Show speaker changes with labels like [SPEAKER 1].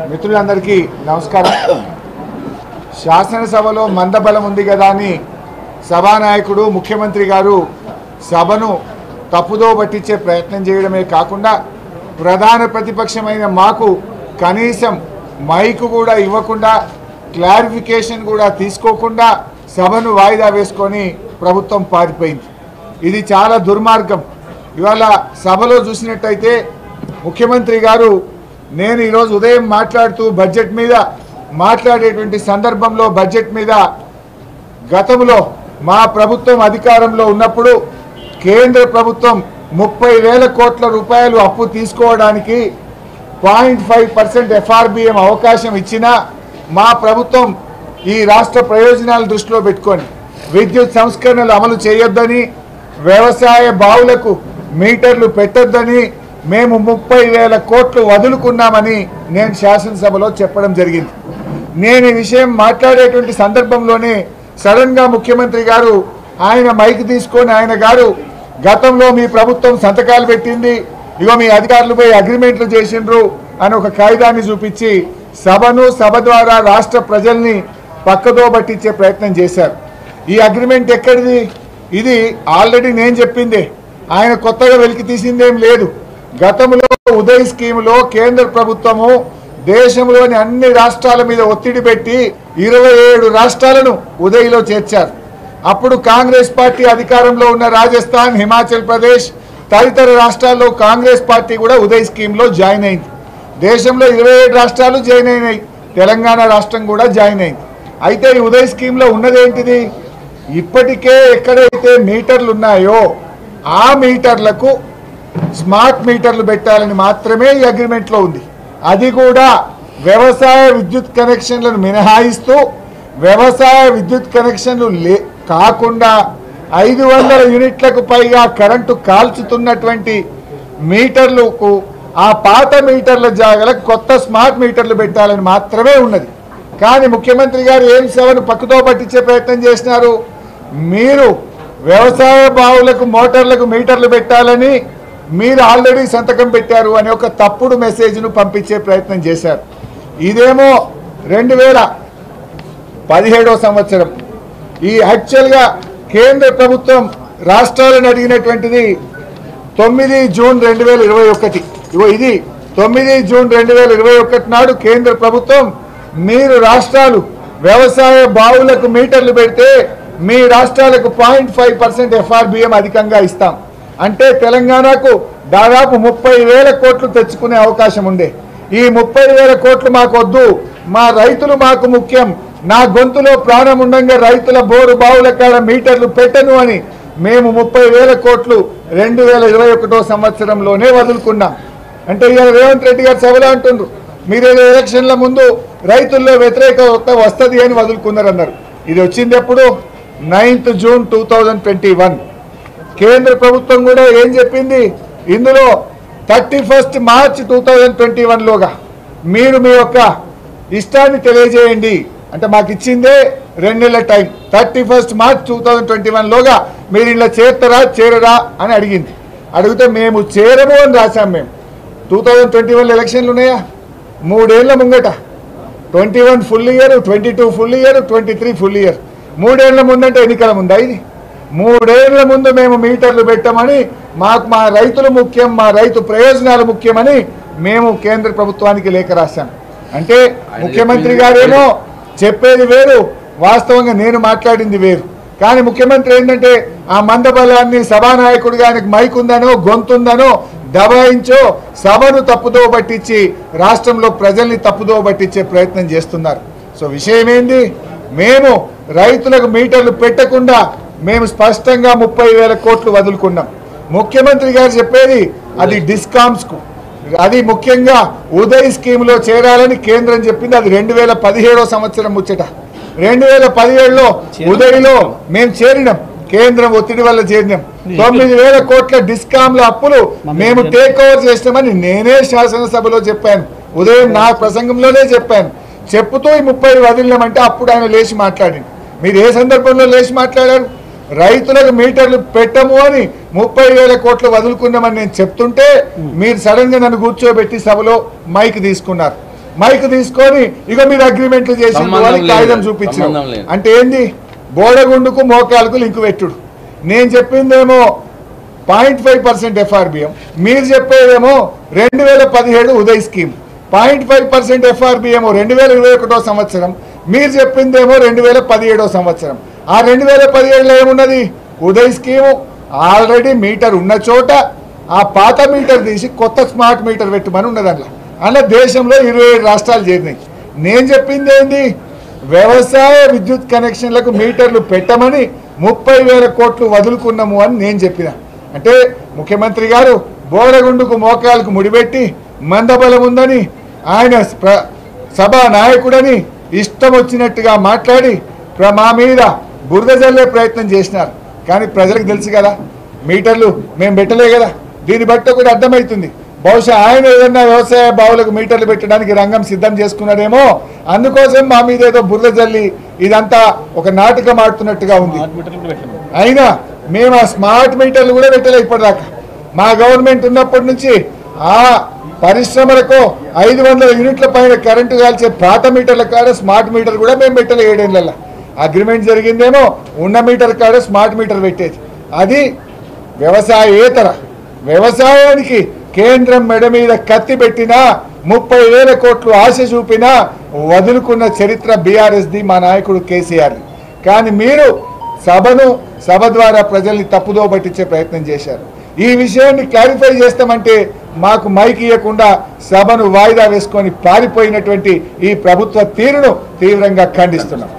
[SPEAKER 1] మిత్రులందరికీ నమస్కారం. శాసనసభలో మందబలం ఉంది కదా అని సభానాయకుడు ముఖ్యమంత్రి గారు సభను తప్పుదో పట్టించే ప్రయత్నం చేయడమే కాకుండా ప్రధాన ప్రతిపక్షమైన మాకు కనీసం మైకు కూడా ఇవ్వకుండా క్లారిఫికేషన్ కూడా తీసుకోకుండా సభను వాయిదా వేసుకొని ప్రభుత్వం పారిపోయింది. ఇది చాలా దుర్మార్గం. ఇవాళ సభలో చూసినట్టయితే ముఖ్యమంత్రి గారు నేను ఈరోజు ఉదయం మాట్లాడుతూ బడ్జెట్ మీద మాట్లాడేటువంటి సందర్భంలో బడ్జెట్ మీద గతంలో మా ప్రభుత్వం అధికారంలో ఉన్నప్పుడు కేంద్ర ప్రభుత్వం 30,000 కోట్ల రూపాయలు అప్పు తీసుకోవడానికి 0.5% FRBM అవకాశం ఇచ్చినా మా ప్రభుత్వం ఈ రాష్ట్ర ప్రయోజనాలు దృష్టిలో పెట్టుకొని విద్యుత్ సంస్కరణలు అమలు చేయొద్దని, వ్యవసాయ బావులకు మీటర్లు పెట్టొద్దని మేము 30,000 కోట్లు వదులుకున్నామని నేను శాసనసభలో చెప్పడం జరిగింది. నేను ఈ విషయం మాట్లాడేటువంటి సందర్భంలోనే సడన్గా ముఖ్యమంత్రి గారు ఆయన మైక్ తీసుకొని ఆయన గారు గతంలో మీ ప్రభుత్వం సంతకాలు పెట్టింది, ఇగో మీ అధికారులపై అగ్రిమెంట్లు చేసిండ్రు అని ఒక కాగితాన్ని చూపించి సభను సభ ద్వారా రాష్ట్ర ప్రజల్ని పక్కదో పట్టించే ప్రయత్నం చేశారు. ఈ అగ్రిమెంట్ ఎక్కడిది? ఇది ఆల్రెడీ నేను చెప్పిందే, ఆయన కొత్తగా వెలికి తీసిందేం లేదు. గతంలో ఉదయ్ స్కీములో కేంద్ర ప్రభుత్వము దేశంలోని అన్ని రాష్ట్రాల మీద ఒత్తిడి పెట్టి 27 రాష్ట్రాలను ఉదయ్లో చేర్చారు. అప్పుడు కాంగ్రెస్ పార్టీ అధికారంలో ఉన్న రాజస్థాన్, హిమాచల్ ప్రదేశ్ తదితర రాష్ట్రాల్లో కాంగ్రెస్ పార్టీ కూడా ఉదయ్ స్కీమ్లో జాయిన్ అయింది. దేశంలో 27 రాష్ట్రాలు జాయిన్ అయినాయి, తెలంగాణ రాష్ట్రం కూడా జాయిన్ అయింది. అయితే ఈ ఉదయ్ స్కీమ్లో ఉన్నదేంటిది? ఇప్పటికే ఎక్కడైతే మీటర్లు ఉన్నాయో ఆ మీటర్లకు స్మార్ట్ మీటర్లు పెట్టాలని మాత్రమే ఈ అగ్రిమెంట్లో ఉంది. అది కూడా వ్యవసాయ విద్యుత్ కనెక్షన్లను మినహాయిస్తూ వ్యవసాయ విద్యుత్ కనెక్షన్లు కాకుండా 500 యూనిట్లకు పైగా కరెంటు కాల్చుతున్నటువంటి మీటర్లకు ఆ పాత మీటర్ల జాగాలకు కొత్త స్మార్ట్ మీటర్లు పెట్టాలని మాత్రమే ఉన్నది. కానీ ముఖ్యమంత్రి గారు ఏం సభను పక్కతో పట్టించే ప్రయత్నం చేసినారు. మీరు వ్యవసాయ బావులకు మోటార్లకు మీటర్లు పెట్టాలని మీరు ఆల్రెడీ సంతకం పెట్టారు అని ఒక తప్పుడు మెసేజ్ను పంపించే ప్రయత్నం చేశారు. ఇదేమో 2017 సంవత్సరం. ఈ యాక్చువల్గా కేంద్ర ప్రభుత్వం రాష్ట్రాలను అడిగినటువంటిది 9 జూన్ 2021. ఇది 9 జూన్ 2021 నాడు కేంద్ర ప్రభుత్వం మీరు రాష్ట్రాలు వ్యవసాయ బావులకు మీటర్లు పెడితే మీ రాష్ట్రాలకు 0.5% FRBM అధికంగా ఇస్తాం అంటే తెలంగాణకు దాదాపు 30,000 కోట్లు తెచ్చుకునే అవకాశం ఉండే. ఈ 30,000 కోట్లు మాకు వద్దు, మా రైతులు మాకు ముఖ్యం, నా గొంతులో ప్రాణం ఉండగా రైతుల బోరు బావుల కాడ మీటర్లు పెట్టను అని మేము 30,000 కోట్లు 2021 సంవత్సరంలోనే వదులుకున్నాం. అంటే ఇవాళ రేవంత్ రెడ్డి గారు సభలో అంటుండ్రు మీరేదో ఎలక్షన్ల ముందు రైతుల్లో వ్యతిరేకత వస్తుంది అని వదులుకున్నారన్నారు. ఇది వచ్చింది ఎప్పుడు? 9th June 2021. కేంద్ర ప్రభుత్వం కూడా ఏం చెప్పింది, ఇందులో 31 మార్చి 2021లోగా మీరు మీ యొక్క ఇష్టాన్ని తెలియజేయండి. అంటే మాకు ఇచ్చిందే 2 నెలల టైం. 31 మార్చ్ 2021లోగా మీరు ఇలా చేరతారా చేరరా అని అడిగింది. అడిగితే మేము చేరము అని రాశాం. మేము 2021 ఎలక్షన్లు ఉన్నాయా? 3 ఏళ్ల ముంగట 21 full year, 22 full year, 23 full year. 3 ఏళ్ల ముందంటే ఎన్నికల ముందా? ఇది 3 ఏళ్ల ముందు మేము మీటర్లు పెట్టమని, మాకు మా రైతులు ముఖ్యం, మా రైతు ప్రయోజనాలు ముఖ్యమని మేము కేంద్ర ప్రభుత్వానికి లేఖ రాశాం. అంటే ముఖ్యమంత్రి గారేమో చెప్పేది వేరు, వాస్తవంగా నేను మాట్లాడింది వేరు. కానీ ముఖ్యమంత్రి ఏంటంటే ఆ మందబలాన్ని సభానాయకుడిగా ఆయనకు మైక్ ఉందనో గొంతుందనో దబాయించో సభను తప్పుదో పట్టించి రాష్ట్రంలో ప్రజల్ని తప్పుదో పట్టించే ప్రయత్నం చేస్తున్నారు. సో విషయం ఏంది? మేము రైతులకు మీటర్లు పెట్టకుండా మేము స్పష్టంగా 30,000 కోట్లు వదులుకున్నాం. ముఖ్యమంత్రి గారు చెప్పేది అది డిస్కామ్స్కు, అది ముఖ్యంగా ఉదయ్ స్కీమ్లో చేరాలని కేంద్రం చెప్పింది. అది 2017 సంవత్సరం ముచ్చట. 2017లో ఉదయ్లో మేము చేరినాం, కేంద్రం ఒత్తిడి వల్ల చేరినాం. 9,000 కోట్ల డిస్కామ్ల అప్పులు మేము టేక్ ఓవర్ చేస్తామని నేనే శాసనసభలో చెప్పాను. ఉదయం నా ప్రసంగంలోనే చెప్పాను. చెప్పుతూ ఈ 30 వదిలినామంటే అప్పుడు ఆయన లేచి మాట్లాడింది. మీరు ఏ సందర్భంలో లేచి మాట్లాడారు? రైతులకు మీటర్లు పెట్టము అని 30,000 కోట్లు వదులుకున్నామని నేను చెప్తుంటే మీరు సడన్ గా నన్ను కూర్చోబెట్టి సభలో మైక్ తీసుకున్నారు. మైక్ తీసుకొని ఇక మీరు అగ్రిమెంట్లు చేసి కాగితం చూపించాం అంటే ఏంది? బోడగుండుకు మోకాలకు లింకు పెట్టుడు. నేను చెప్పిందేమో 0.5% FRBM, మీరు చెప్పేదేమో 2017 ఉదయ్ స్కీమ్. 0.5% FRBM 2021 సంవత్సరం, మీరు చెప్పిందేమో 2017 సంవత్సరం. ఆ 2017లో ఏమున్నది? ఉదయ్ స్కీము ఆల్రెడీ మీటర్ ఉన్న చోట ఆ పాత మీటర్ తీసి కొత్త స్మార్ట్ మీటర్ పెట్టమని ఉన్నది. అందులో దేశంలో 27 రాష్ట్రాలు చేరినాయి. నేను చెప్పింది ఏంది? వ్యవసాయ విద్యుత్ కనెక్షన్లకు మీటర్లు పెట్టమని 30,000 కోట్లు వదులుకున్నాము అని నేను చెప్పిన. అంటే ముఖ్యమంత్రి గారు బోడగుండుకు మోకాలకు ముడిపెట్టి మందబలం ఉందని ఆయన సభా నాయకుడని ఇష్టం వచ్చినట్టుగా మాట్లాడి మా మీద బురద జల్లే ప్రయత్నం చేసినారు. కానీ ప్రజలకు తెలుసు కదా, మీటర్లు మేము పెట్టలే కదా. దీన్ని బట్టి కూడా అర్థమవుతుంది, బహుశా ఆయన ఏదన్నా వ్యవసాయ బావులకు మీటర్లు పెట్టడానికి రంగం సిద్ధం చేసుకున్నాడేమో. అందుకోసం మా మీద ఏదో బురద జల్లి ఇదంతా ఒక నాటకం ఆడుతున్నట్టుగా ఉంది. అయినా మేము ఆ స్మార్ట్ మీటర్లు కూడా పెట్టలే ఇప్పటిదాకా. మా గవర్నమెంట్ ఉన్నప్పటి నుంచి ఆ పరిశ్రమలకు 500 యూనిట్ల పైన కరెంటు కాల్చే పాత మీటర్ల కాడ స్మార్ట్ మీటర్ కూడా మేము పెట్టలే. 7 ఏళ్లలో అగ్రిమెంట్ జరిగిందేమో ఉన్న మీటర్ కాడ స్మార్ట్ మీటర్ పెట్టేది. అది వ్యవసాయేతర, వ్యవసాయానికి కేంద్రం మెడ మీద కత్తి పెట్టినా 30,000 కోట్లు ఆశ చూపినా వదులుకున్న చరిత్ర బీఆర్ఎస్ది, మా నాయకుడు కేసీఆర్ది. కానీ మీరు సభ ద్వారా ప్రజల్ని తప్పుదో పట్టించే ప్రయత్నం చేశారు. ఈ విషయాన్ని క్లారిఫై చేస్తామంటే మాకు మైక్ ఇవ్వకుండా సభను వాయిదా వేసుకొని పారిపోయినటువంటి ఈ ప్రభుత్వ తీరును తీవ్రంగా ఖండిస్తున్నాం.